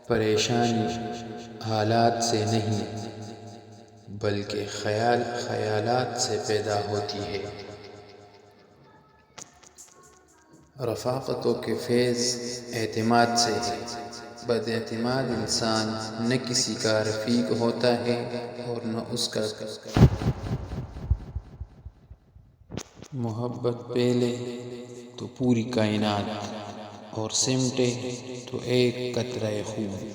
پریشانی حالات سے نہیں بلکہ خیالات سے پیدا ہوتی ہے۔ رفاقتوں کے فیض اعتماد سے ہے۔ بد اعتماد انسان نہ کسی کا رفیق ہوتا ہے اور نہ اس کا۔ محبت پھیلے تو پوری کائنات اور سمٹے تو ایک قطرہ خون۔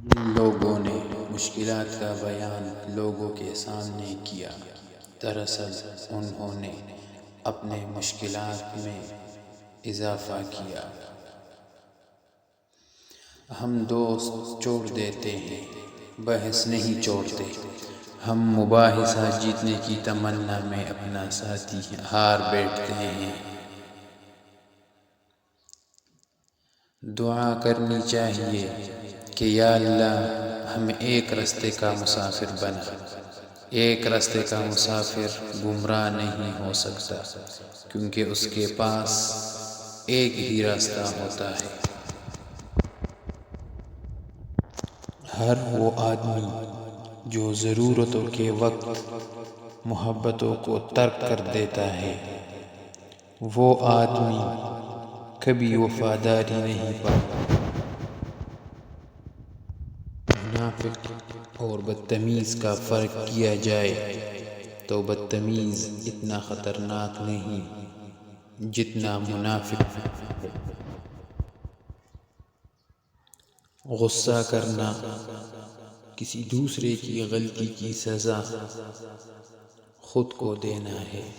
جن لوگوں نے مشکلات کا بیان لوگوں کے سامنے کیا، دراصل انہوں نے اپنے مشکلات میں اضافہ کیا۔ ہم دوست چھوڑ دیتے ہیں، بحث نہیں چھوڑتے۔ ہم مباحثہ جیتنے کی تمنا میں اپنا ساتھی ہار بیٹھتے ہیں۔ دعا کرنی چاہیے کہ یا اللہ ہمیں ایک راستے کا مسافر بنا۔ ایک راستے کا مسافر گمراہ نہیں ہو سکتا، کیونکہ اس کے پاس ایک ہی راستہ ہوتا ہے۔ ہر وہ آدمی جو ضرورتوں کے وقت محبتوں کو ترک کر دیتا ہے، وہ آدمی کبھی وفاداری نہیں پاتا۔ منافق اور بدتمیز کا فرق کیا جائے تو بدتمیز اتنا خطرناک نہیں جتنا منافق ہے۔ غصہ کرنا، کسی دوسرے کی غلطی کی سزا خود کو دینا ہے۔